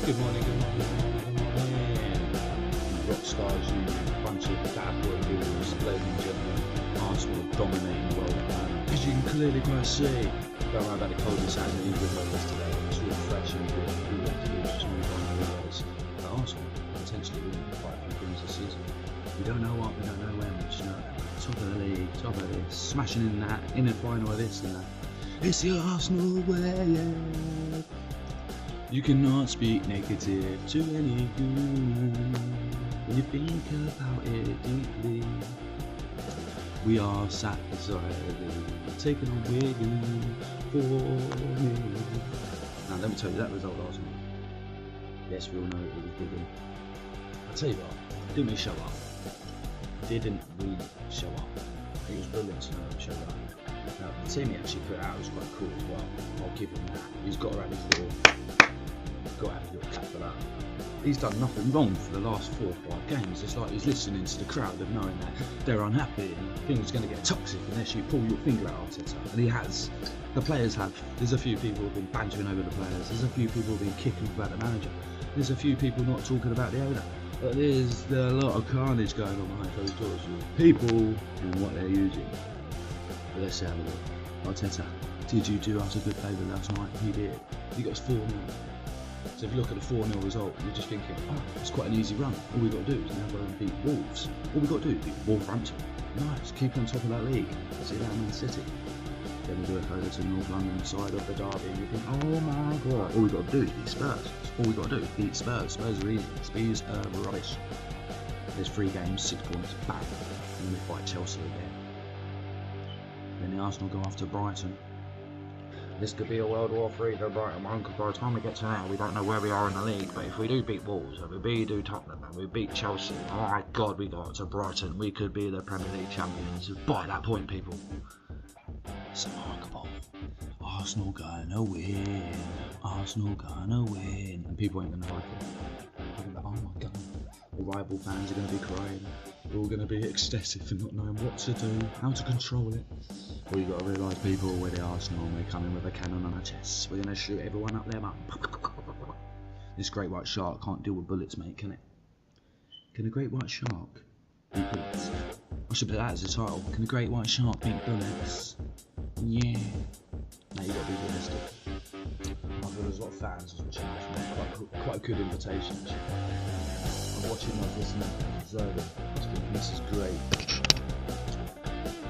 Good morning, good morning, good morning, good morning. Rock stars, you bunch of bad boy heroes, ladies and gentlemen. Arsenal are dominating the world. As you can clearly quite see, don't worry about the coldness and the good weather today. It's all fresh and good. We want to do is just move on and realise that Arsenal potentially win 5 games this season. We don't know what, we don't know when, we just know top of the league, top of this, smashing in that, in the final of this and that. It's the Arsenal way. You cannot speak negative to any good when you think about it deeply. We are sat beside taking on Wigan for me. Now let me tell you that result last night. Yes, we all know it was Wigan. I'll tell you what, didn't we show up? Didn't we show up? It was brilliant to know we showed up. Now the team he actually put out was quite cool as well. I'll give him that. He's got to have his little clap for that. He's done nothing wrong for the last 4 or 5 games. It's like he's listening to the crowd and knowing that they're unhappy and things are going to get toxic unless you pull your finger out, Arteta. And he has. The players have. There's a few people who've been bantering over the players. There's a few people who've been kicking about the manager. There's a few people not talking about the owner. But there's a lot of carnage going on behind closed doors with people and what they're using. But let's have a look. Arteta, did you do us a good favour last night? He did. You got us 4-0. So if you look at the 4-0 result, you're just thinking, oh, it's quite an easy run. All we've got to do is now go and beat Wolves. All we've got to do is beat Wolverhampton. Nice, keep on top of that league. See that Man City. Then we do it over to the North London side of the derby and you think, oh my god, all we've got to do is beat Spurs. All we've got to do is beat Spurs. Spurs are easy. Spurs are rubbish. There's 3 games, 6 points, bang. And then we fight Chelsea again. Then the Arsenal go after Brighton. This could be a World War III for Brighton one, because by the time we get to now, we don't know where we are in the league. But if we do beat Wolves, and we do Tottenham, and we beat Chelsea, oh my god, we got to Brighton, we could be the Premier League champions by that point, people. It's remarkable. Arsenal gonna win. Arsenal gonna win. And people ain't gonna like it. They're gonna be like, oh my god. The rival fans are gonna be crying. We're all gonna be ecstatic for not knowing what to do, how to control it. Well, you got to realise, people, we're the Arsenal and we're coming with a cannon on our chests. We're going to shoot everyone up their bum. This great white shark can't deal with bullets, mate, can it? Can a great white shark beat bullets? I should put that as a title. Can a great white shark beat bullets? Yeah. Now you got to be realistic. I feel there's a lot of fans watching this. Quite a good invitation, actually. I'm watching, I'm listening, I'm observing. I think this is great.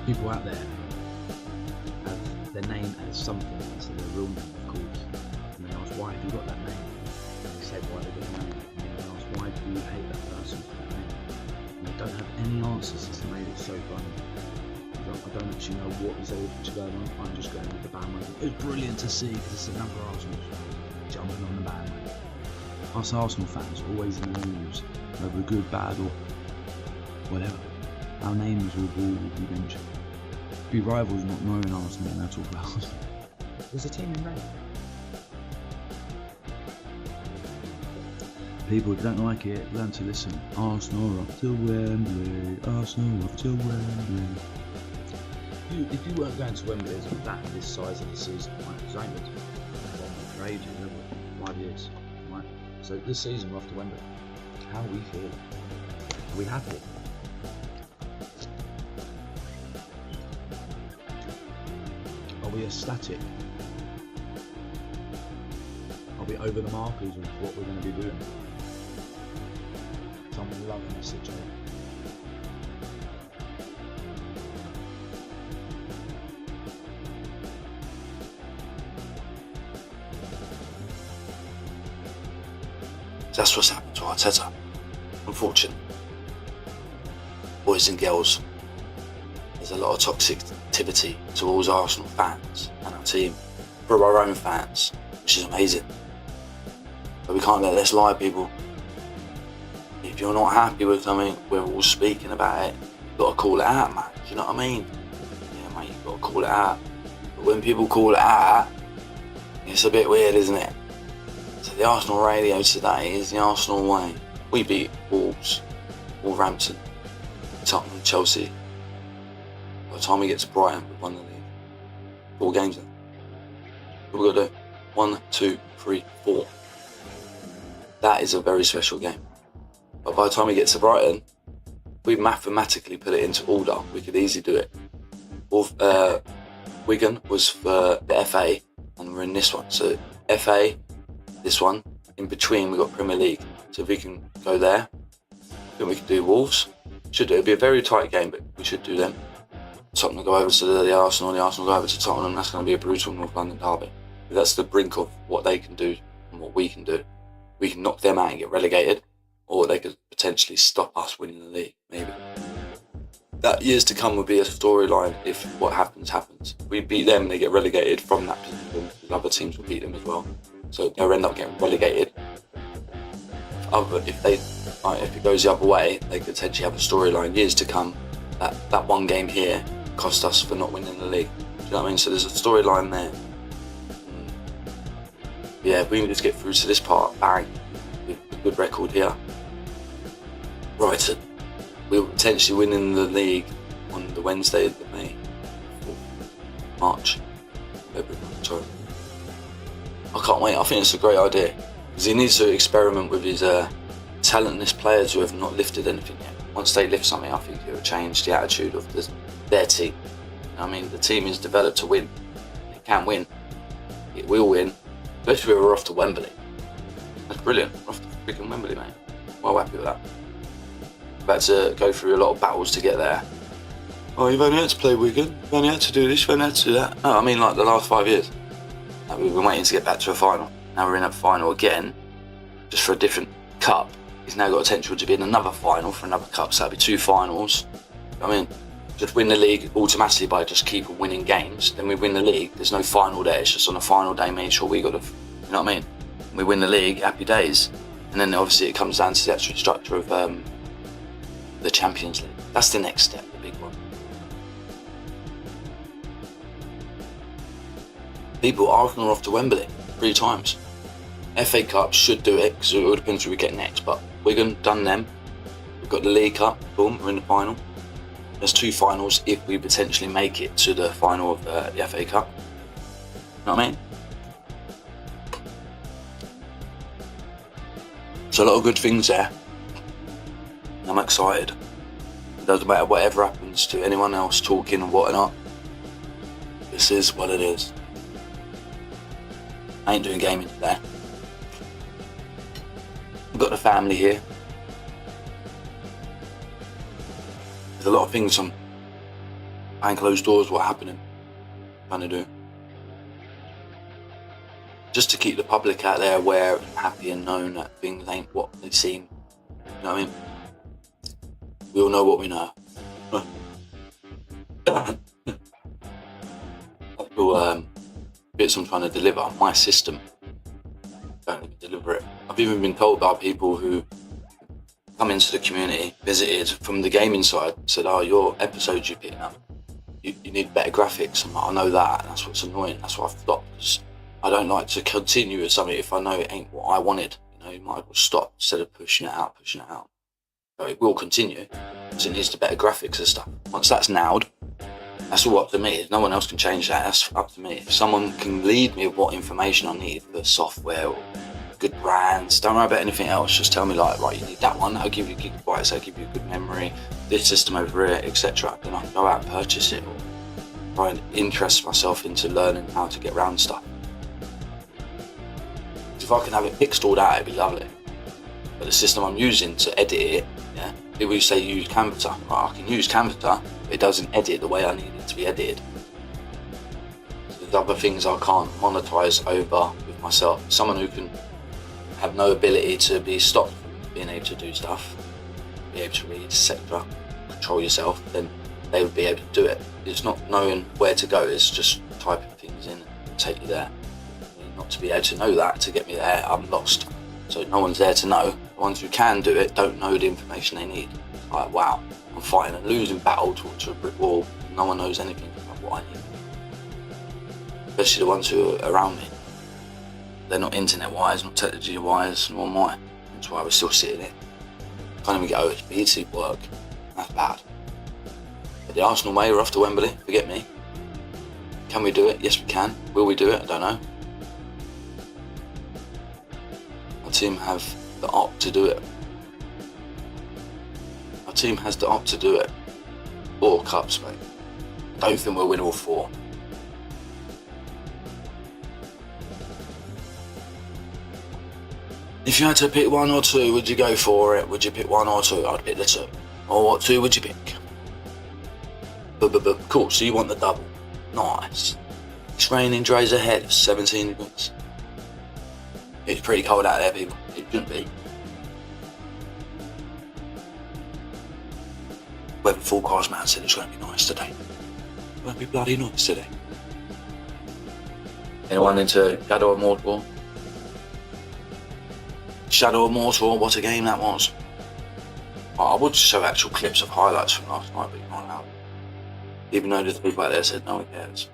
People out there have their name as something instead of their real name, of course. And they ask, why have you got that name? And they say, why they got the name? And they ask, why do you hate that person for that name? And they don't have any answers. It's made it so funny. I don't actually know what is going on. I'm just going with the bandwagon. It was brilliant to see because it's another Arsenal jumping on the bandwagon. Us Arsenal fans are always in the news, whether good, bad, or whatever. Our names will all be mentioned. Be rivals not knowing Arsenal and they'll talk about Arsenal. There's a team in red. People, if you don't like it, learn to listen. Arsenal off to Wembley. Arsenal off to Wembley. If you weren't going to Wembley as that this size of the season, right? Because I ain't been to Wembley for ages, have we? 5 years, right? So this season we're off to Wembley. How are we feeling? Are we happy? Are we ecstatic? Are we over the markers of what we're going to be doing? I'm loving this situation. That's what's happened to Arteta. Unfortunately, boys and girls, there's a lot of toxicity towards Arsenal fans and our team, for our own fans, which is amazing. But we can't let this lie, people. If you're not happy with something, we're all speaking about it. You've got to call it out, man. Do you know what I mean? Yeah, mate, you've got to call it out. But when people call it out, it's a bit weird, isn't it? So the Arsenal radio today is the Arsenal way. We beat Wolves, Wolverhampton, Tottenham, Chelsea. By the time we get to Brighton, we've won the league. 4 games then. What we got to do? 1, 2, 3, 4. that is a very special game. But by the time we get to Brighton, we mathematically put it into order. We could easily do it. Wigan was for the FA, and we're in this one. So FA, this one. In between, we got Premier League. So if we can go there, then we can do Wolves. It'll be a very tight game, but we should do them. Tottenham go over to the Arsenal go over to Tottenham. That's going to be a brutal North London derby. But that's the brink of what they can do and what we can do. We can knock them out and get relegated, or they could potentially stop us winning the league, maybe. That years to come would be a storyline if what happens. We beat them, they get relegated from that position, because other teams will beat them as well. So they'll end up getting relegated. If it goes the other way, they could potentially have a storyline years to come that one game here cost us for not winning the league. Do you know what I mean? So there's a storyline there. Yeah, if we can just get through to this part, bang, with a good record here. Brighton. We'll potentially win in the league on the Wednesday of May, March, February, sorry. I can't wait. I think it's a great idea, because he needs to experiment with his talentless players who have not lifted anything yet. Once they lift something, I think it will change the attitude of their team. I mean, the team is developed to win. It can win. It will win. Especially if we're off to Wembley. That's brilliant. We're off to freaking Wembley, mate. Well happy with that. About to go through a lot of battles to get there. Oh, you've only had to play Wigan. You've only had to do this, you've only had to do that. No, I mean like the last 5 years. We've been waiting to get back to a final. Now we're in a final again, just for a different cup. He's now got potential to be in another final for another cup, so that'll be 2 finals. I mean, just win the league automatically by just keep winning games. Then we win the league, there's no final there, it's just on a final day, make sure we got to, you know what I mean? We win the league, happy days. And then obviously it comes down to the actual structure of the Champions League. That's the next step, the big one. People, Arsenal are off to Wembley 3 times. FA Cup should do it, because it all depends who we get next, but Wigan, done them. We've got the League Cup, boom, we're in the final. There's 2 finals if we potentially make it to the final of the FA Cup. You know what I mean? There's a lot of good things there. I'm excited. It doesn't matter whatever happens to anyone else talking and whatnot. This is what it is. I ain't doing gaming today. We've got the family here. There's a lot of things on behind closed doors, what happening, trying to do. Just to keep the public out there aware and happy and known that things ain't what they seem. You know what I mean? We all know what we know. I feel bits I'm trying to deliver, my system, don't even deliver it. I've even been told by people who come into the community, visited from the gaming side, said, oh, your episodes you're picking up, you need better graphics. I'm like, I know that, and that's what's annoying. That's why I've stopped, because I don't like to continue with something if I know it ain't what I wanted. You know, you might as well stop instead of pushing it out. So it will continue, because it needs the better graphics and stuff. Once that's nailed, that's all up to me. No one else can change that. That's up to me. If someone can lead me with what information I need for software or good brands, don't worry about anything else. Just tell me, like, right, you need that one. I'll give you gigabytes. I'll give you a good memory. This system over here, etc. Then I can go out and purchase it, or try and interest myself into learning how to get around stuff. If I can have it pixeled out, it'd be lovely. But the system I'm using to edit it, yeah, people say use Camtasia. Right, I can use Camtasia, but it doesn't edit the way I need it to be edited. So there's other things I can't monetize over with myself. Someone who can have no ability to be stopped from being able to do stuff, be able to read, etc., control yourself, then they would be able to do it. It's not knowing where to go, it's just typing things in and take you there. Not to be able to know that, to get me there, I'm lost. So no one's there to know. The ones who can do it don't know the information they need. Like, wow, I'm fighting a losing battle to a brick wall. No one knows anything about what I need. Especially the ones who are around me. They're not internet-wise, not technology-wise, nor am I. That's why we're still sitting here. Can't even get OHB to work. That's bad. But the Arsenal way, we're off to Wembley. Forget me. Can we do it? Yes, we can. Will we do it? I don't know. Our team have the opt to do it. Our team has the opt to do it. 4 cups, mate. Don't think we'll win all 4. If you had to pick 1 or 2, would you go for it? Would you pick 1 or 2? I'd pick the 2. Or what 2 would you pick? Cool, so you want the double. Nice. It's raining, Dre's ahead of 17 degrees. It's pretty cold out there, people. It shouldn't be. Weather forecast man said it's going to be nice today. It's going to be bloody nice today. Anyone into Shadow of Mordor? Shadow of Mordor, what a game that was. Oh, I would show actual clips of highlights from last night, but you're not allowed. Even though the people out there said no one cares.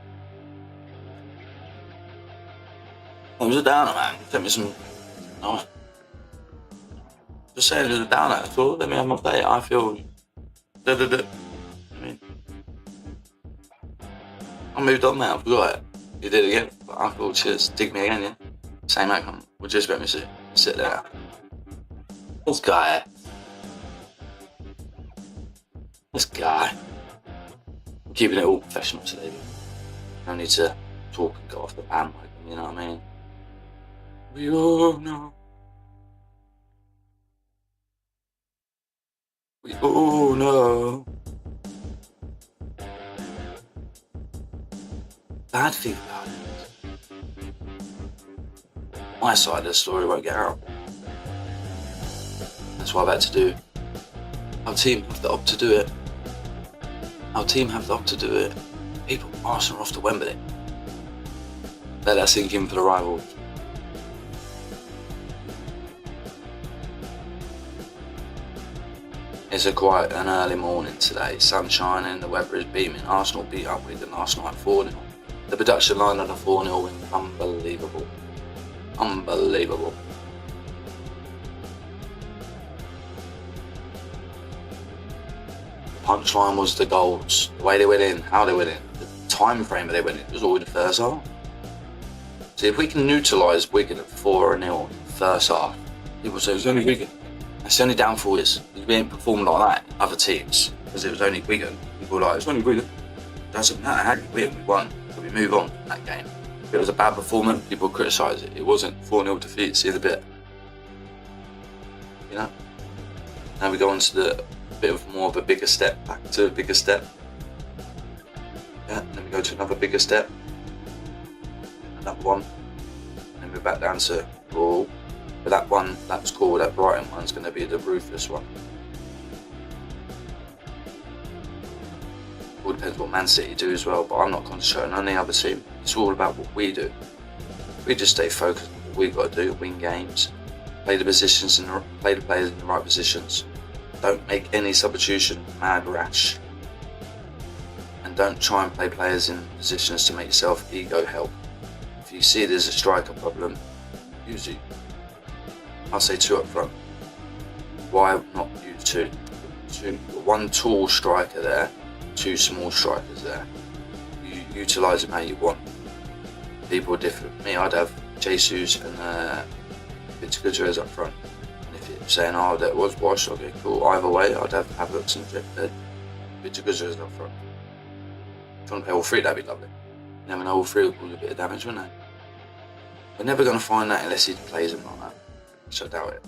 It was a downer, man. Sent me some. No. Just saying it was a downer, that's all. Let me have my day. I feel. I mean. I moved on now, I forgot it. You did it again. But I thought, cheers, dig me again, yeah? Same outcome. We'll just let me sit there. This guy. I'm keeping it all professional today. No need to talk and go off the bandwagon, you know what I mean? We all know. We all know. Bad thing about it. My side of the story won't get out. That's what I've had to do. Our team have the opt to do it. Our team have the opt to do it. People, Arsenal off to Wembley. Let that sink in for the rivals. It's a quite an early morning today. Sun shining, the weather is beaming. Arsenal beat up Wigan last night 4-0. The production line of the 4-0 win, unbelievable. Unbelievable. Punchline was the goals, the way they went in, how they went in, the time frame they went in. It was all in the first half. See, if we can neutralise Wigan at 4-0 first half, people say it was only Wigan. That's the only downfall is we didn't perform like that in other teams because it was only Wigan. People were like, it's only Wigan. It doesn't matter how you win, we won. So we move on in that game. If it was a bad performance, people criticise it. It wasn't 4-0 defeat, see the bit. You know? Now we go on to the bit of more of a bigger step, back to a bigger step. Yeah, then we go to another bigger step. Another one. And then we're back down to all. But that one, that was cool, that Brighton one's going to be the ruthless one. All depends what Man City do as well, but I'm not concentrating on any other team. It's all about what we do. We just stay focused on what we've got to do, win games, play the players in the right positions. Don't make any substitution mad rash. And don't try and play players in positions to make yourself ego help. If you see there's a striker problem, use it. I'll say 2 up front. Why not use 2? One tall striker there, 2 small strikers there. You utilise them how you want. People are different. Me, I'd have Jesus and Victor Gutierrez up front. And if you're saying, oh, that was Wash, okay, cool. Either way, I'd have Havertz and Victor Gutierrez up front. If you want to play all 3, that'd be lovely. You never know, all 3 will cause a bit of damage, wouldn't they? We're never going to find that unless he plays them like that. So I doubt it.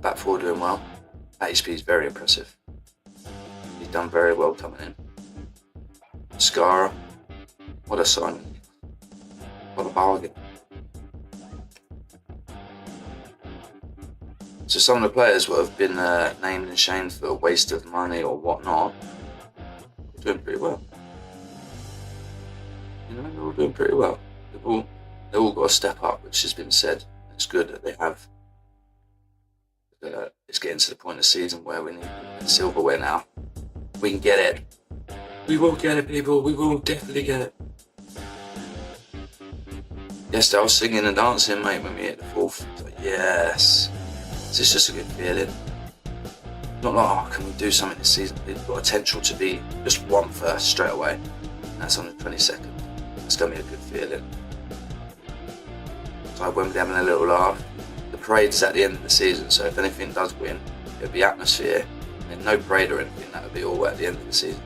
Back 4 doing well. That HP is very impressive. He's done very well coming in. Skara, what a signing. What a bargain. So some of the players who have been named and shamed for a waste of money or whatnot, are doing pretty well. You know, they're all doing pretty well. They've all got to step up, which has been said. It's good that they have. It's getting to the point of the season where we need silverware now. We can get it. We will get it, people. We will definitely get it. Yesterday I was singing and dancing, mate, when we hit the 4th. Like, yes. It's just a good feeling. Not like, oh, can we do something this season? We've got potential to be just 1 first straight away. And that's on the 22nd. It's going to be a good feeling. It's like Wembley having a little laugh. the parade's at the end of the season, so if anything does win, it'll be atmosphere, and no parade or anything, that would be all at the end of the season.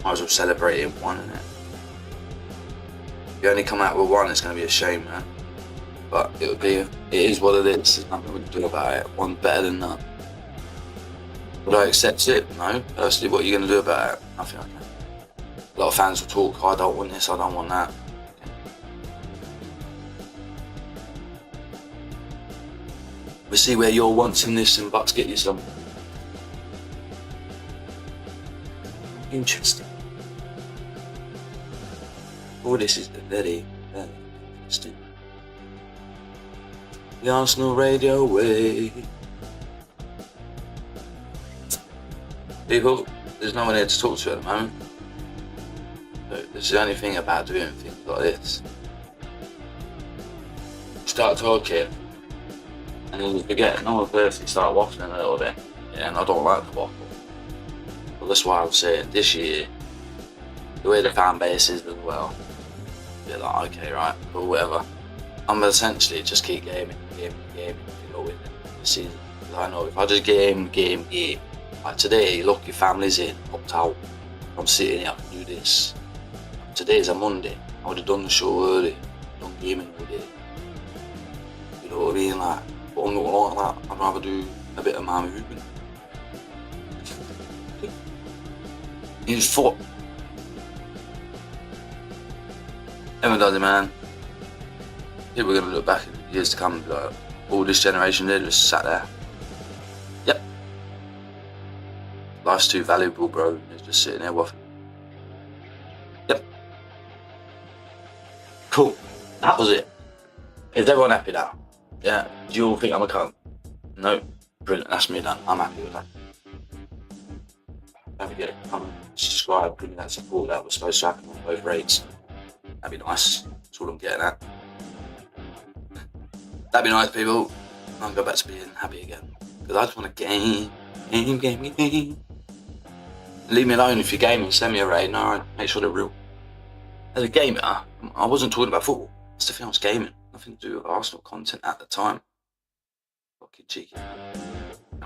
Might as well celebrate it one, innit? If you only come out with one, it's going to be a shame, man. But it is what it is. There's nothing we can do about it. One's better than none. Would I accept it? No. Personally, what are you going to do about it? Nothing I can. A lot of fans will talk, I don't want this, I don't want that. We'll see where your wants in this and buts get you some. Interesting. All this is very, very interesting. The Arsenal Radio way. People, there's no one here to talk to at the moment. So this is the only thing about doing things like this. Start talking, and then you forget. No one first, you start waffling a little bit. Yeah, and I don't like the waffle. But that's why I was saying this year, the way the fan base is as well, you're like, okay, right, or whatever. I'm essentially just keep gaming, to go win the season. Because I know if I just game, like today, look, your family's in, opt out. I'm sitting here, I can do this. Today's a Monday, I would have done the show early, done gaming all day. You know what I mean? Like, but I'm not like that. I'd rather do a bit of my movement. He's fought. Everyone does it, man. People are gonna look back in years to come and be like, all this generation did just sat there. Yep. Life's too valuable, bro. It's just sitting there waffling. Yep. Cool. That was it. Is everyone happy now? Yeah. Do you all think I'm a cunt? No. Brilliant. That's me done. I'm happy with that. Don't forget to comment, subscribe, give me that support that was supposed to happen on both rates. That'd be nice. That's all I'm getting at. That'd be nice, people. I'll go back to being happy again. Because I just want to game. Leave me alone if you're gaming, send me a raid, no, make sure they're real. As a gamer, I wasn't talking about football. That's the thing, I was gaming. Nothing to do with Arsenal content at the time. Fucking cheeky.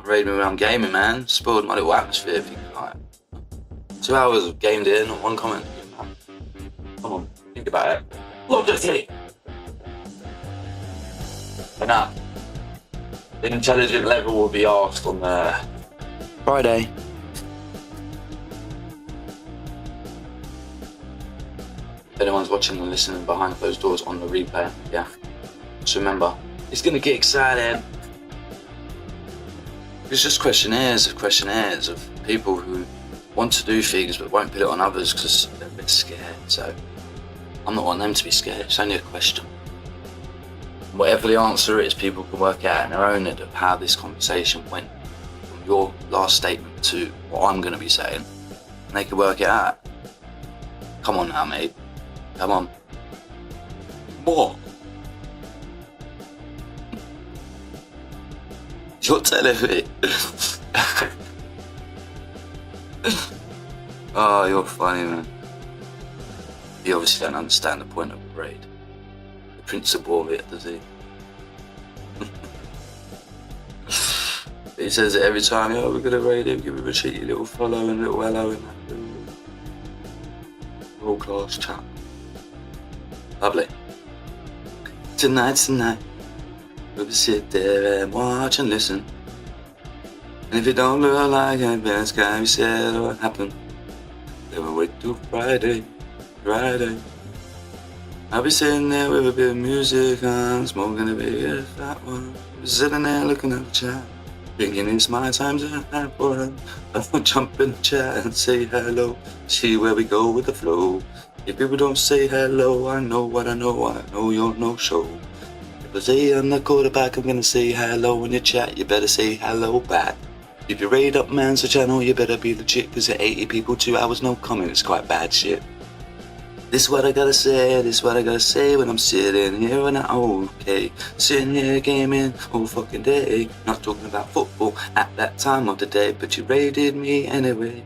Raid me when I'm gaming, man. Spoiled my little atmosphere, if you can like. 2 hours of gamed in, not one comment. Come on, think about it. Logically. And that, the intelligent level will be asked on Friday. If anyone's watching and listening behind closed doors on the replay, yeah. Just remember, it's gonna get exciting. It's just questionnaires of people who want to do things but won't put it on others because they're a bit scared. So I'm not wanting them to be scared, it's only a question. Whatever the answer is, people can work out in their own head of how this conversation went from your last statement to what I'm going to be saying, and they can work it out. Come on now, mate. Come on. What? You're telling me? Oh, you're funny, man. You obviously don't understand the point of the raid. The principle of it, does he? He says it every time, yeah, we're gonna raid him, give him a cheeky little follow and a little hello and that. World class chat. Lovely. Tonight, we'll sit there and watch and listen. And if it don't look like it, then it's gonna be said what happened. Then we'll wait till Friday. I'll be sitting there with a bit of music on, smoking a big fat one. I'll sitting there looking at the chat, thinking it's my time to have fun. I'll jump in the chat and say hello, see where we go with the flow. If people don't say hello, I know what I know you're no show. If I say I'm the quarterback, I'm gonna say hello in your chat, you better say hello back. If you raid up man's channel, you better be legit, cause at 80 people, 2 hours, no comment, it's quite bad shit. This is what I gotta say when I'm sitting here and I'm okay. Sitting here gaming all fucking day. Not talking about football at that time of the day, but you raided me anyway.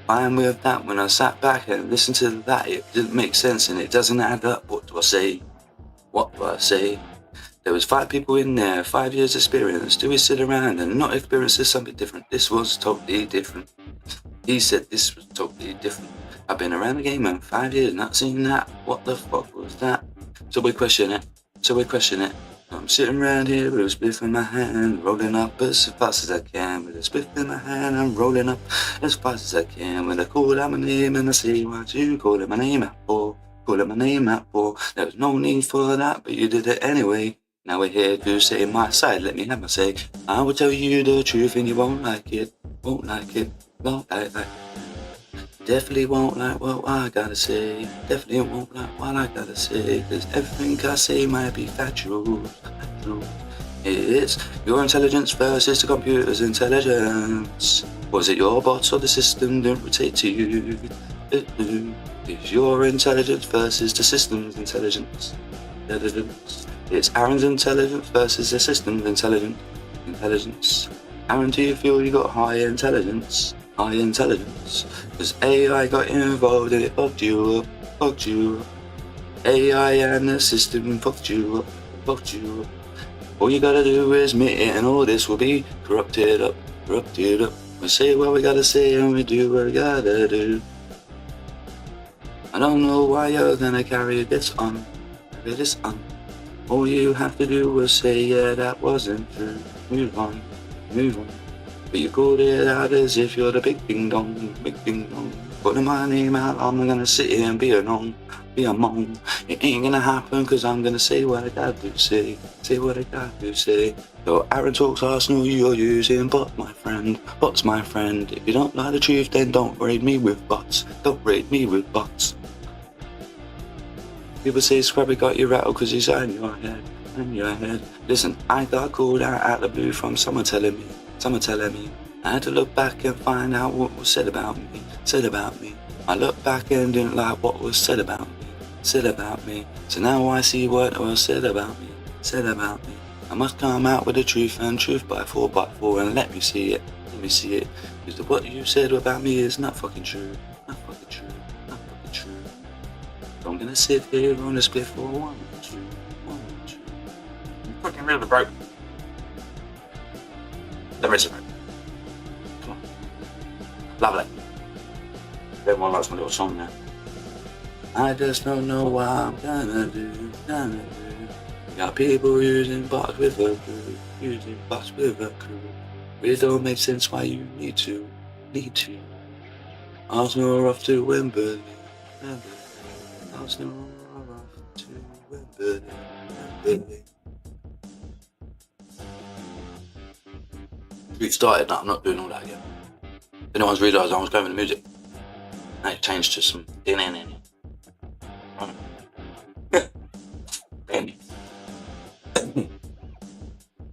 Fine with that. When I sat back and listened to that, it didn't make sense and it doesn't add up. What do I say? What do I say? There was 5 people in there, 5 years experience. Do we sit around and not experience something different? This was totally different. He said this was totally different. I've been around the game in 5 years, not seen that. What the fuck was that? So we question it. I'm sitting around here with a spliff in my hand, rolling up as fast as I can. With a spliff in my hand, I'm rolling up as fast as I can. When I call out my name and I say, what you calling my name out for? Calling my name out for? There was no need for that, but you did it anyway. Now we're here to say my side, let me have my say. I will tell you the truth and you won't like it, won't like it, won't like it. Definitely won't like what I gotta say. Definitely won't like what I gotta say. Cause everything I say might be factual. It's your intelligence versus the computer's intelligence. Was it your bots or the system that rotate to you? It's your intelligence versus the system's intelligence. It's Aaron's intelligence versus the system's intelligence. Aaron, do you feel you got high intelligence? High intelligence. Cause AI got involved and it fucked you up. AI and the system fucked you up. All you gotta do is admit it and all this will be corrupted up. We say what we gotta say and we do what we gotta do. I don't know why you're gonna carry this on. All you have to do was say, yeah, that wasn't true. Move on. But you called it out as if you're the big ding dong. Putting my name out, I'm gonna sit here and be a mong. It ain't gonna happen cause I'm gonna say what I got to say. So Aaron talks Arsenal, you're using bots, my friend. If you don't like the truth, then don't raid me with bots. People say Scrubby got you rattled cause he's in your head. Listen, I got called out the blue from someone telling me. I had to look back and find out what was said about me. I looked back and didn't like what was said about me. So now I see what was said about me. I must come out with the truth and truth by 4x4 and let me see it. Because what you said about me is not fucking true. So I'm gonna sit here on the split for 1, 2. I'm fucking really broke. There is a rope. Come on. Lovely. Everyone likes my little song now. I just don't know what I'm gonna do. Got people using bots with a crew. It don't make sense why you need to. Arsenal are off to Wembley. We've started, no, I'm not doing all that again. If anyone's realised I was going with the music. Now it changed to some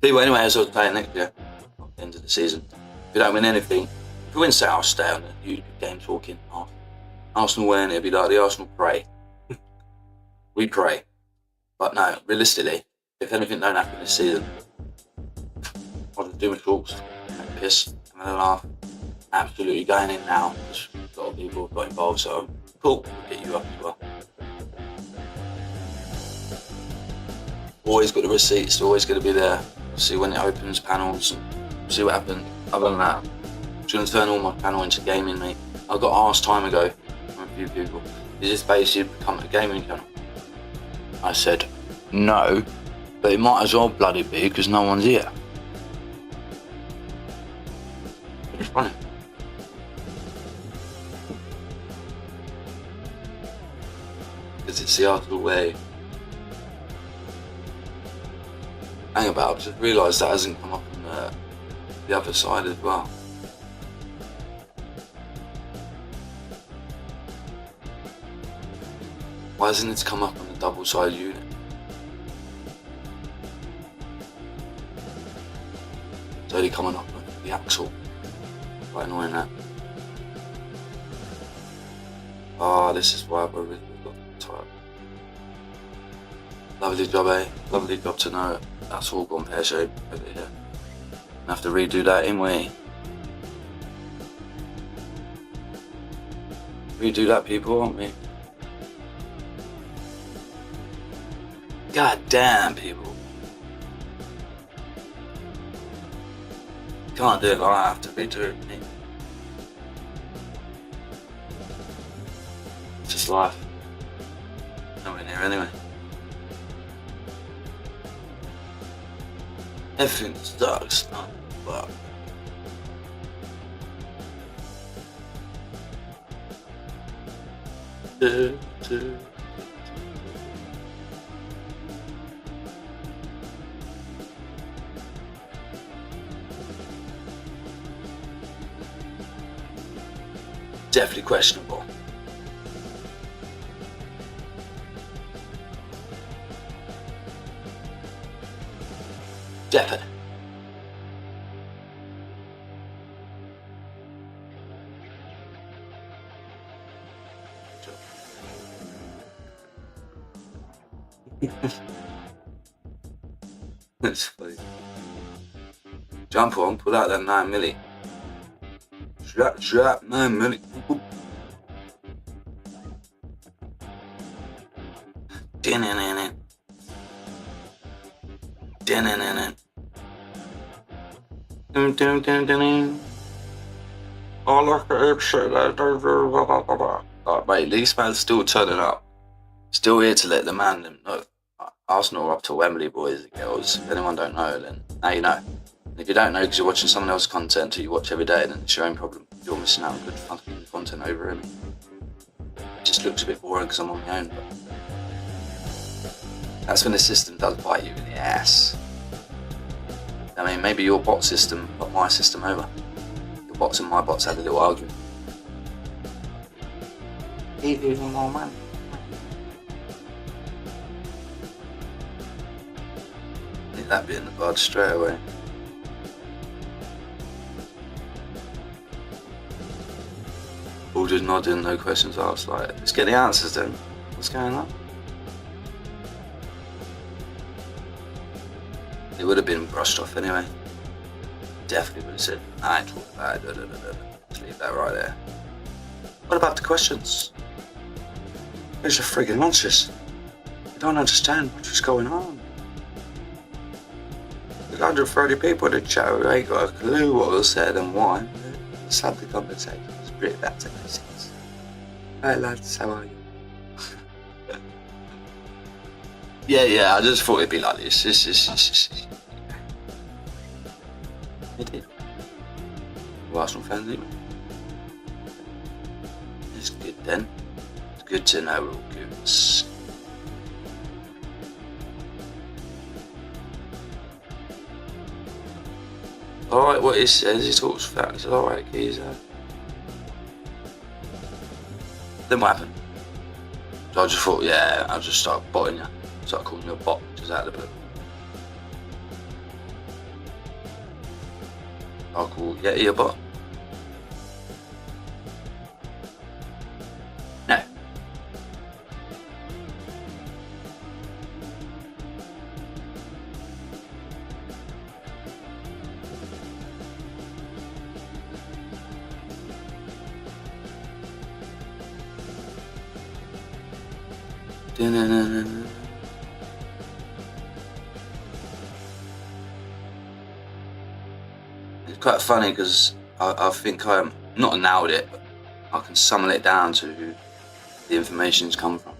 Anyway, as I was playing next year, at the end of the season, if you don't win anything, if you win South, I'll stay on the YouTube game talking. Arsenal win, it'll be like the Arsenal pray. We pray. But no, realistically, if anything don't happen this season, I'll just do my talks, make a piss, and then laugh. Absolutely going in now, because a lot of people got involved, so cool, we'll get you up as well. Always got the receipts, always going to be there. See when it opens, panels, see what happened. Other than that, I'm going to turn all my panel into gaming, mate. I got asked time ago from a few people, is this basically become a gaming channel? I said, no, but it might as well bloody be because no one's here. It's funny. Because it's the Arsenal way. Hang about, I just realised that hasn't come up on the other side as well. Why hasn't it come up on the double side unit? It's only coming up on the axle. Quite annoying that. This is why I've got the type. Lovely job, eh? Lovely job to know that's all gone pear-shaped over here. I have to redo that anyway. Redo that, people, aren't we? God damn, people. Can't do it like I have to be doing me. It's just life. Nowhere near anyway. Everything sucks. Oh, fuck. Definitely questionable. Definitely. That's funny. Jump on, pull out that 9 milli. Strap, 9 milli. Din-in-in-in. Din-in-in-in. Dun-dun-dun-dun-dun. I like the shit. Like, mate, Leeds man's still turning up. Still here to let the man them know. Arsenal are up to Wembley, boys and girls. If anyone don't know, then now you know. And if you don't know because you're watching someone else's content that you watch every day, then it's your own problem. You're missing out on good fucking content over him. It just looks a bit boring because I'm on my own. But that's when the system does bite you in the ass. I mean, maybe your bot system got my system over. Your bots and my bots had a little argument. Even more money. Need that bit in the bud straight away. All just nodding, no questions asked. Like, let's get the answers then. What's going on? It would have been brushed off anyway. Definitely would have said, I ain't talking about it. Let's leave that right there. What about the questions? Where's your friggin' answers? I don't understand what's going on. There's 130 people in the chat who ain't got a clue what was said and why. Let's have the conversation. It's pretty bad to basics. Hi lads, how are you? Yeah, I just thought it'd be like this. It did. Arsenal fans, anyway. It's good then. It's good to know we're all goons. Alright, what he says, he talks facts. Alright, geezer. Then what happened? So I just thought, yeah, I'll just start botting you. Start calling you a bot, just out of the blue. I'll call Yeti a bot. No. It's quite funny because I think I'm not nailed it, but I can summon it down to who the information's come from.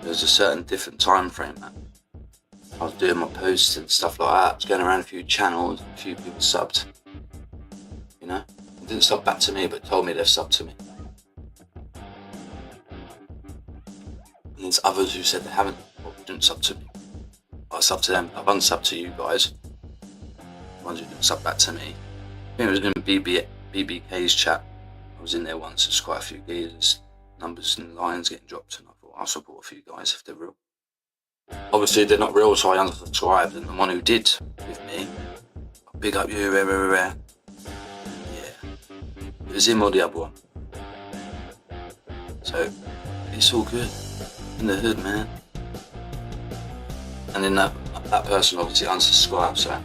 There's a certain different time frame that I was doing my posts and stuff like that. I was going around a few channels, a few people subbed. You know? They didn't sub back to me, but told me they've subbed to me. And there's others who said they haven't, or didn't sub to me. I subbed to them. I've unsubbed to you guys. The ones who didn't sub back to me. I think it was in BBK's chat. I was in there once. There's quite a few geezers, numbers and lines getting dropped, and I thought I'll support a few guys if they're real. Obviously they're not real, so I unsubscribed, and the one who did with me, big up you, rare. Yeah, it was him or the other one. So it's all good in the hood, man. And then that person obviously unsubscribed, so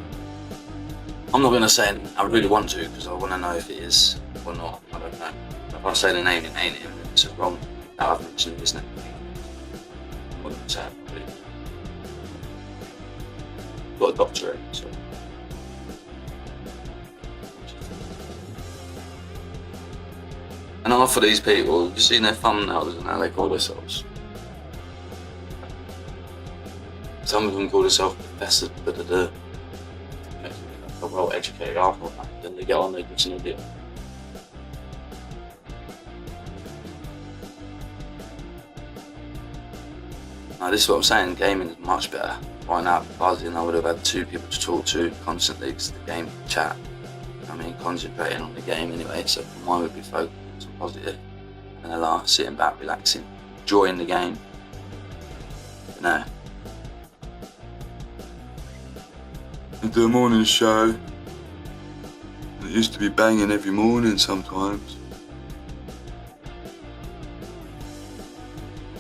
I'm not gonna say I really want to because I want to know if it is or not. I don't know. If I say the name, it ain't him. It's wrong. Now I've mentioned his name. wasn't sad, but got a doctorate, so. And half of these people, you've seen their thumbnails and how they call themselves. Some of them call themselves professor, a well-educated after that. Then they get on, they're just an idiot. Now this is what I'm saying, gaming is much better. Right now, buzzing, I would have had 2 people to talk to constantly because the game chat. I mean, concentrating on the game anyway, so mine would be focused on positive. And a laugh, sitting back, relaxing, enjoying the game. You know. And do a morning show. It used to be banging every morning sometimes.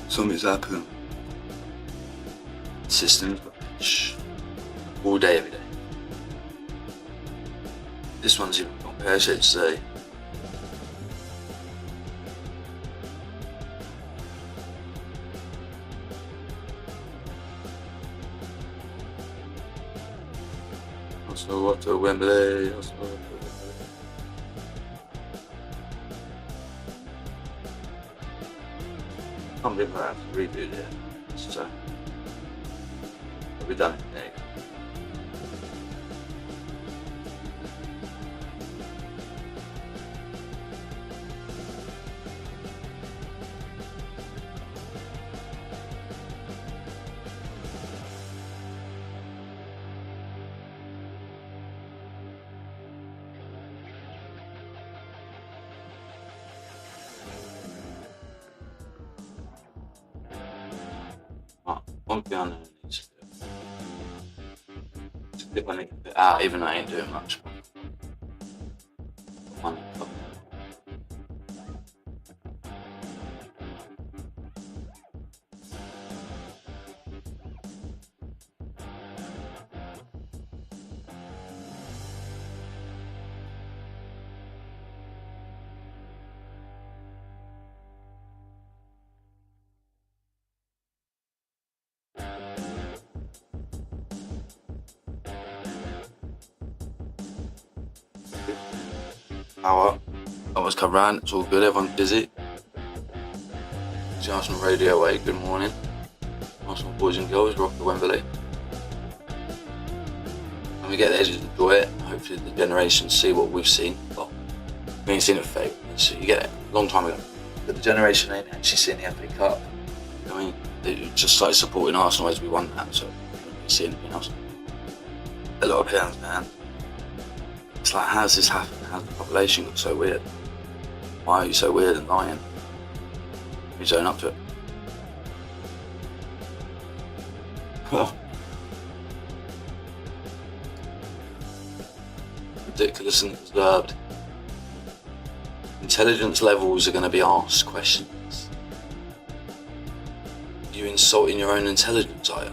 Something's happened. Systems, all day, every day. This one's even got pear shaped today. Also, what to Wembley? Also, what to Wembley? I can't believe I have to redo it. So. We've done it today. One thing I know needs to do. If I need to put out, even though I ain't doing much. One cup. Hour. Almost come round, it's all good, everyone's busy. It's the Arsenal Radio Way, good morning. Arsenal boys and girls, rock the Wembley. When we get there, just enjoy it. Hopefully the generations see what we've seen. Well, we ain't seen it for fake, so you get it a long time ago. But the generation ain't actually seen the FA Cup. I mean, they just started supporting Arsenal as we won that, so we don't really see anything else. A lot of pounds, man. It's like, how's this happened? How's the population got so weird? Why are you so weird and lying? You own up to it. Ridiculous and deserved. Intelligence levels are going to be asked questions. You insulting your own intelligence, are you?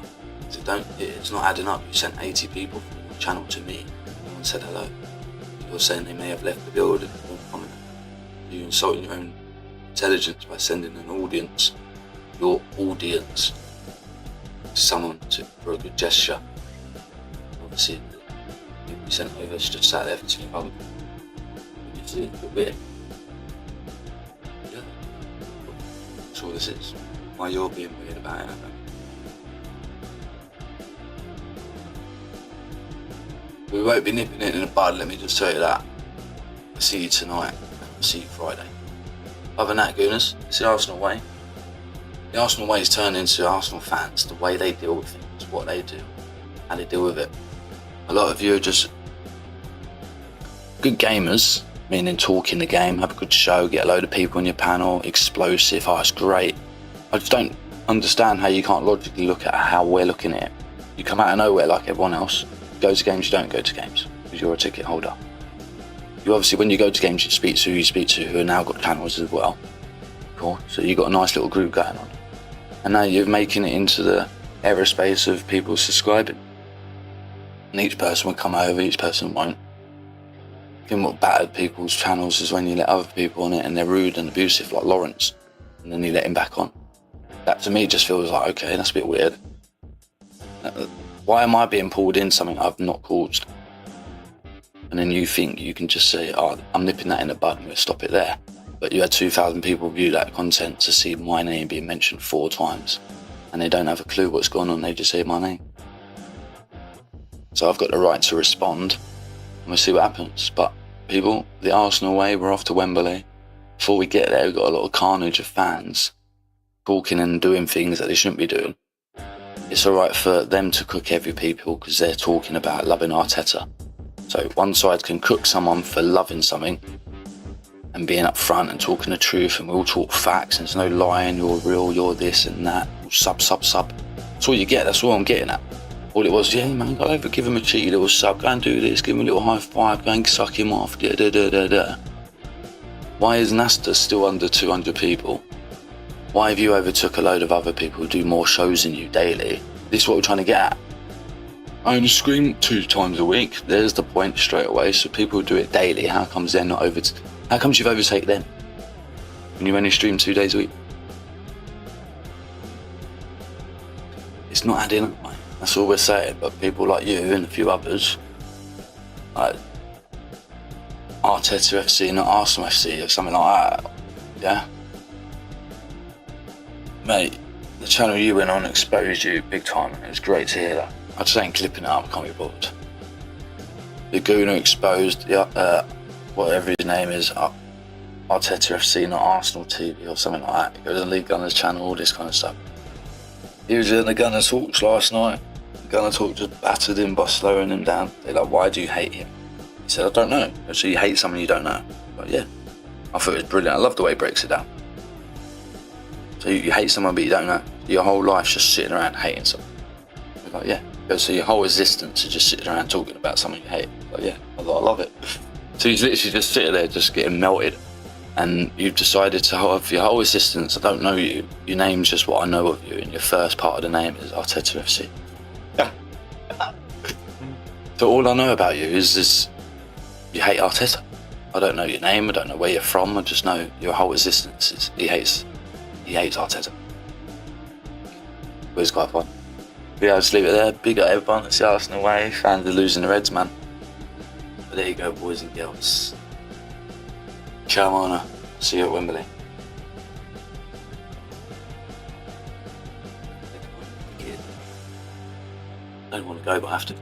It's not adding up. You sent 80 people from the channel to me. No one said hello. You're saying they may have left the building or comment. You're insulting your own intelligence by sending an audience, your audience, to someone for a good gesture. Obviously, the people you sent over is just sat there for 2 months. It's a bit weird. Yeah. That's all this is. Why you're being weird about it, I don't know. We won't be nipping it in the bud, let me just tell you that. I'll see you tonight, I'll see you Friday. Other than that, Gooners, it's the Arsenal way. The Arsenal way is turned into Arsenal fans, the way they deal with things, what they do, how they deal with it. A lot of you are just good gamers, meaning talking the game, have a good show, get a load of people on your panel, explosive, oh, it's great. I just don't understand how you can't logically look at how we're looking at it. You come out of nowhere like everyone else. Go to games, you don't go to games because you're a ticket holder. You obviously, when you go to games, you speak to who you speak to, who have now got channels as well. Cool. So you've got a nice little group going on. And now you're making it into the aerospace of people subscribing. And each person will come over, each person won't. I think what battered people's channels is when you let other people on it and they're rude and abusive, like Lawrence, and then you let him back on. That to me just feels like, okay, that's a bit weird. Why am I being pulled in something I've not caused? And then you think you can just say, oh, I'm nipping that in the bud and we'll stop it there. But you had 2,000 people view that content to see my name being mentioned 4 times. And they don't have a clue what's going on, they just say my name. So I've got the right to respond and we'll see what happens. But people, the Arsenal way, we're off to Wembley. Before we get there, we've got a lot of carnage of fans talking and doing things that they shouldn't be doing. It's alright for them to cook every people because they're talking about loving Arteta. So one side can cook someone for loving something and being upfront and talking the truth, and we all talk facts and there's no lying, you're real, you're this and that, sub. That's all you get, that's all I'm getting at. All it was, yeah man, go over, give him a cheeky little sub, go and do this, give him a little high five, go and suck him off, da. Why is Nasta still under 200 people? Why have you overtook a load of other people who do more shows than you daily? This is what we're trying to get at. I only stream 2 times a week. There's the point straight away. So people who do it daily, how comes they're not how comes you've overtaken them when you only stream 2 days a week? It's not adding up, mate. That's all we're saying. But people like you and a few others, like Arteta FC, not Arsenal FC or something like that, yeah? Mate, the channel you went on exposed you big time, and it was great to hear that. I just ain't clipping it up, I can't be bothered. The goon who exposed, whatever his name is, Arteta FC, not Arsenal TV or something like that. He goes on Lee Gunner's channel, all this kind of stuff. He was in the Gunner Talks last night. The Gunner Talk just battered him by slowing him down. They're like, why do you hate him? He said, I don't know. So you hate someone you don't know. But yeah, I thought it was brilliant. I love the way he breaks it down. So you hate someone but you don't know. Your whole life's just sitting around hating someone. Like, yeah. So your whole existence is just sitting around talking about something you hate. Like, yeah, I love it. So he's literally just sitting there just getting melted. And you've decided to have your whole existence, I don't know you. Your name's just what I know of you, and your first part of the name is Arteta FC. So all I know about you is this, you hate Arteta. I don't know your name, I don't know where you're from, I just know your whole existence is he hates Arteta. But it's quite fun. But yeah, I'll just leave it there. Big up everyone, it's the Arsenal way. Fans are losing the Reds, man. But there you go, boys and girls. Ciao, Mona. See you at Wembley. I don't want to go, but I have to.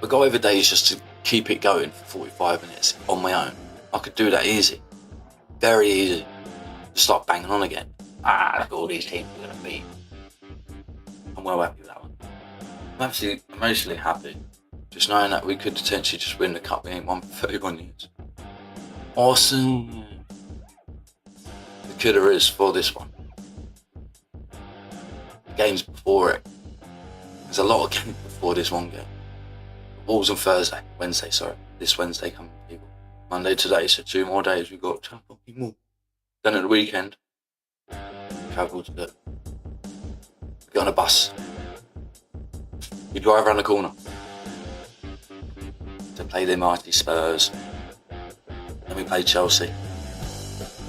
I go over days just to keep it going for 45 minutes on my own. I could do that easy. Very easy. Just start banging on again. Look at all these teams we're going to beat. I'm well happy with that one. I'm actually emotionally happy. Just knowing that we could potentially just win the cup. We ain't won for 31 years. Awesome. The killer is for this one. The games before it. There's a lot of games before this one game. The ball's on Wednesday, sorry. This Wednesday coming, people. Monday today, so 2 more days. We've got more. Then at the weekend, travel to get on a bus. We drive around the corner to play the mighty Spurs. Then we play Chelsea.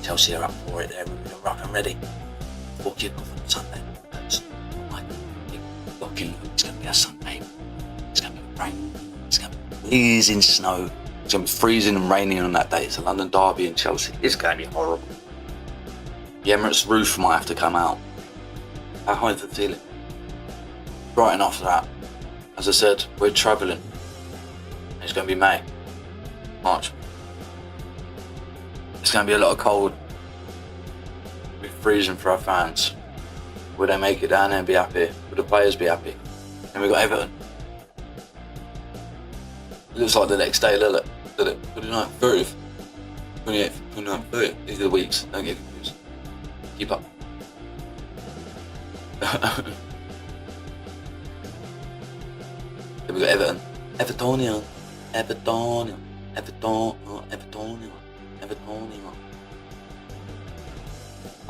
Chelsea are up for it there, we're up and ready. We'll kick off on Sunday. It's going to be a Sunday. It's going to be rain. It's going to be blazing snow. It's going to be freezing and raining on that day. It's a London derby in Chelsea. It's going to be horrible. The Emirates roof might have to come out. How high is the ceiling? Right, and after that, as I said, we're travelling. It's going to be March. It's going to be a lot of cold. It'll be freezing for our fans. Will they make it down there and be happy? Will the players be happy? And we've got Everton. It looks like the next day, doesn't it? 29th, 30th, 28th, 29th, 30th. These are the weeks, don't get confused. Keep up. Then we've got Everton. Evertonian. I'm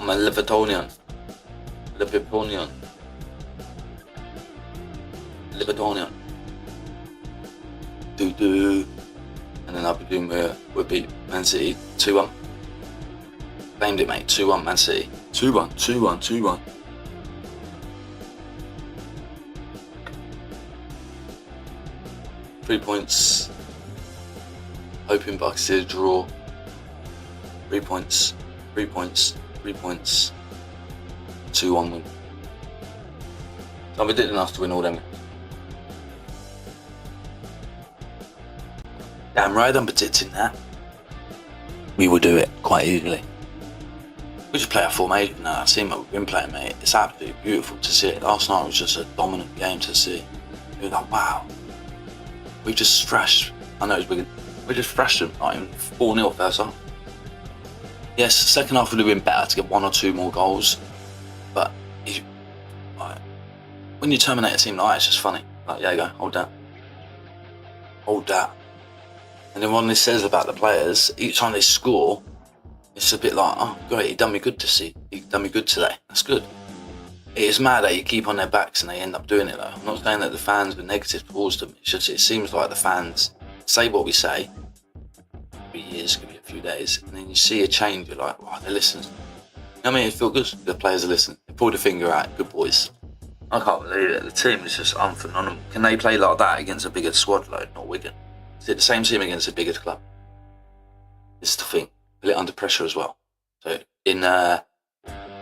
a Livertonian. And then I'll be doing we'll beat Man City 2-1. Claimed it, mate. 2-1 Man City. 2-1, 2-1, 2-1. Three points. Hoping, but I can see a draw. 3 points. 3 points. 3 points. 2-1 win. So I'm predicting us to win all them. Damn right, I'm predicting that. We will do it quite easily. We just play our formation now. I've seen what we've been playing, mate. It's absolutely beautiful to see it. Last night was just a dominant game to see. You're like, wow. We just thrashed. I know we just thrashed them. Like 4-0 first half. Yes, second half would have been better to get 1 or 2 more goals. But when you terminate a team like that, it's just funny. Like, yeah, you go, hold that. Hold that. And then when it says about the players, each time they score, it's a bit like, oh, great, he done me good to see. He done me good today. That's good. It is mad that you keep on their backs and they end up doing it though. I'm not saying that the fans were negative towards them. It's just, it seems like the fans say what we say. Could be years, could be a few days. And then you see a change, you're like, wow, they're listening. I mean, it feels good. The players are listening. They pulled a finger out. Good boys. I can't believe it. The team is just unphenomenal. Can they play like that against a bigger squad load, not Wigan? Is it the same team against a bigger club? This is the thing. A little under pressure as well. So in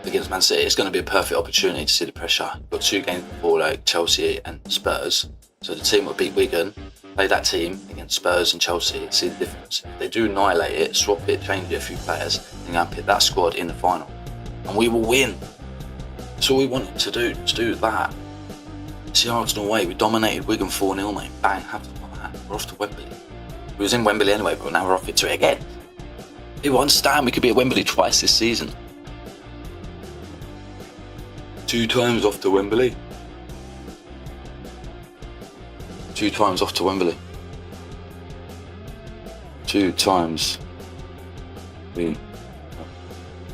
against Man City, it's going to be a perfect opportunity to see the pressure. We've got 2 games before, like Chelsea and Spurs. So the team will beat Wigan, play that team against Spurs and Chelsea, see the difference. If they do annihilate it, swap it, change it a few players, and go and pick that squad in the final. And we will win. That's all we wanted to do, to do that. See Arsenal away, we dominated Wigan 4-0, mate. Bang, have to like that. We're off to Wembley. We was in Wembley anyway, but now we're off to it again. People understand we could be at Wembley twice this season. 2 times off to Wembley. 2 times off to Wembley. 2 times. 3,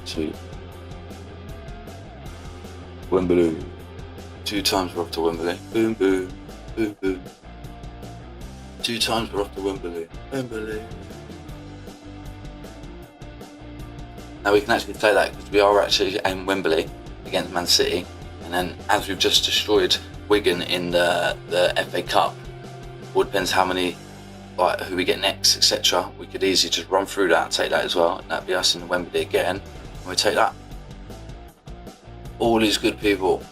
2. Wembley. 2 times we're off to Wembley. Boom, boom, boom, boom. 2 times we're off to Wembley. Wembley. Now we can actually say that because we are actually in Wembley against Man City, and then as we've just destroyed Wigan in the FA Cup, it all depends how many, like who we get next, etc. We could easily just run through that and take that as well, and that'd be us in Wembley again, and we take that. All these good people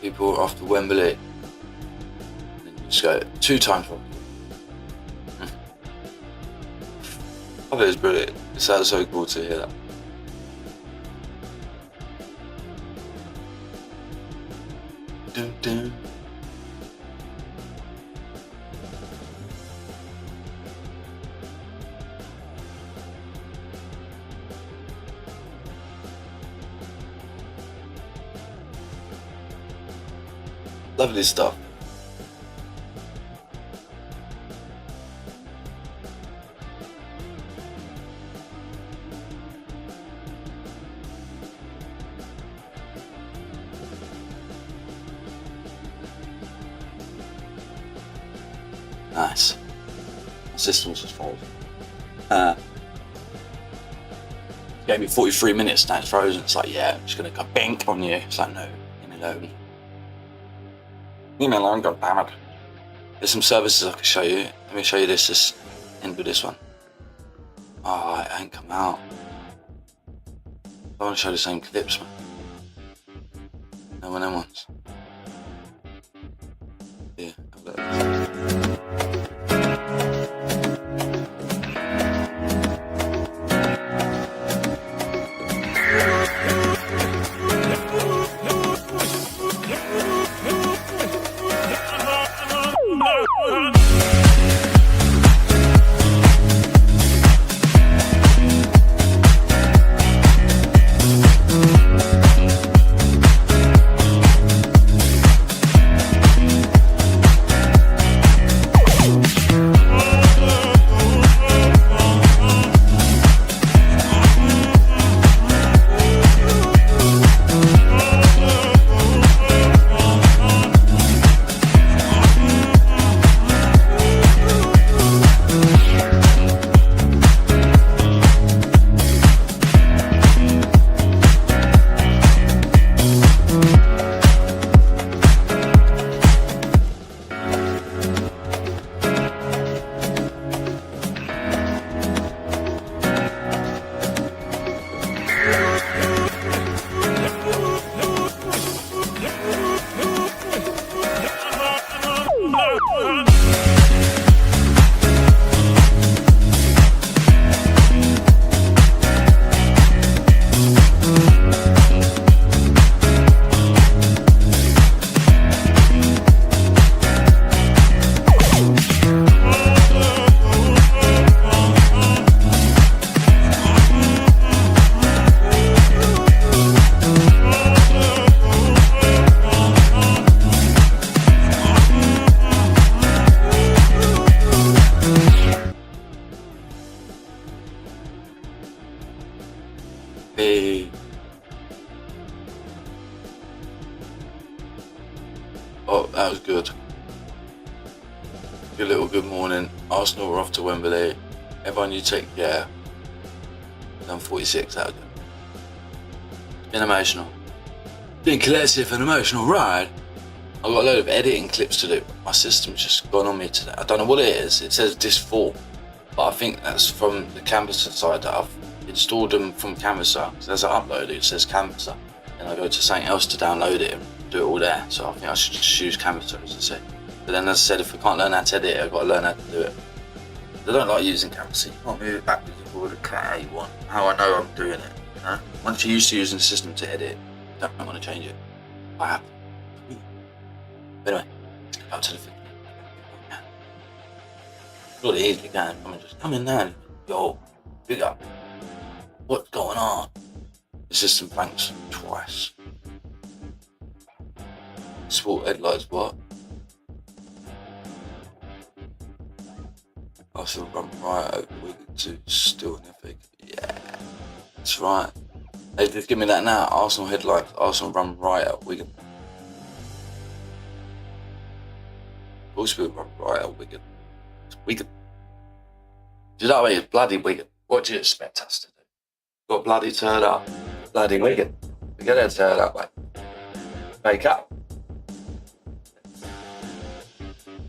are off to Wembley. Just go 2 times. I think it's brilliant. It sounds so cool to hear that. Dun, dun. Lovely stuff. Nice. Systems was fold. Gave me 43 minutes, now it's frozen. It's like, yeah, I'm just gonna go bink on you. It's like, no, leave me alone. Leave me alone, goddammit. There's some services I can show you. Let me show you this, just end with this one. Oh, it ain't come out. I want to show the same clips, man. No one of them ones. Yeah, I've got this. Hey. Oh, that was good. Good little good morning. Arsenal are off to Wembley. Everyone, you take care. Done 46 out of it. It's been emotional. Been collective and emotional ride. I've got a load of editing clips to do. My system's just gone on me today. I don't know what it is. It says disc 4, but I think that's from the Canvasser side that I've installed them from Canvasser. So as I upload it, it says Canvasser. Then I go to something else to download it and do it all there. So I think I should just use Canvasser, as I said. But then, as I said, if I can't learn how to edit it, I've got to learn how to do it. I don't like using Canvasser. You can't move it backwards and forward how you want. How I know I'm doing it. You know? Once you're used to using the system to edit, you don't want to change it. I have. But anyway, up to the thing. Really easily can. I mean, just come in there and yo, big up. What's going on? The system thanks twice. Sport headlights, what? Arsenal run right over Wigan to still an FA. Yeah, that's right. Hey, just give me that now. Arsenal headlights. Arsenal run right at Wigan. Will run right at Wigan. It's Wigan. Do you know what I mean? It's bloody Wigan. What do you expect us to do? Got bloody turned up. Bloody Wigan. We get it turned up, mate. Wake up.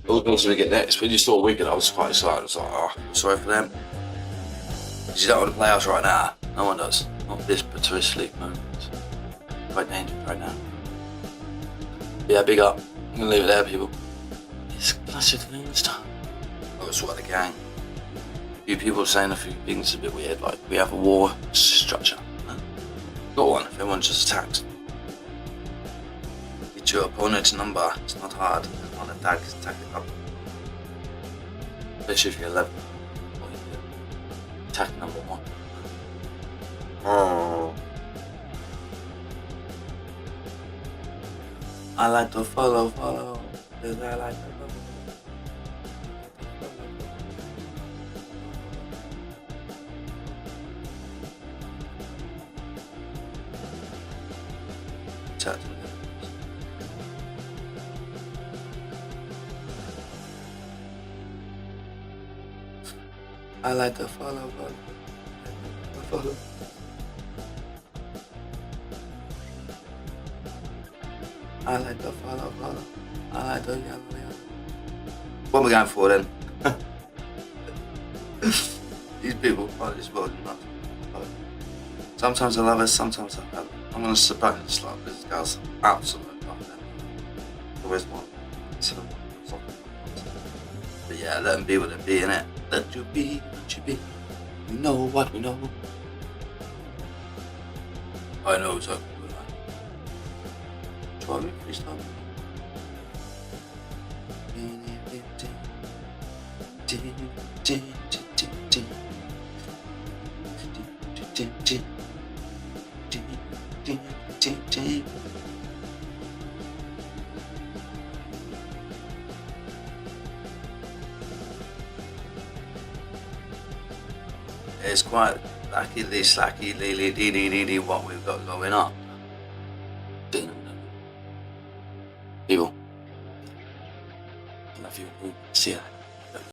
All the things we get next. When you saw Wigan, I was quite excited. I was like, oh, sorry for them. Because you don't want to play us right now. No one does. Not this Patrice League moment. Quite dangerous right now. Yeah, big up. I'm going to leave it there, people. It's classic things time. Oh, it's what the gang. A few people saying a few things a bit weird, like we have a war structure. Got one if everyone just attacks. Get your opponent's number, it's not hard. On attack, attack it up. Especially if you're 11. Attack number 1. Oh. I like to follow, because I like to follow. I like to follow. I like to follow. I like to yell. What am I going for then? These people find this world nuts. Sometimes I love it, sometimes I love it. I'm gonna sit back and just like this guy's absolute nothing. Always one. But yeah, let them be what they be, innit? Let you be what you be. We know what we know. I know exactly what I try me, please stop. It's quite slacky, lee, dee, what we've got going on.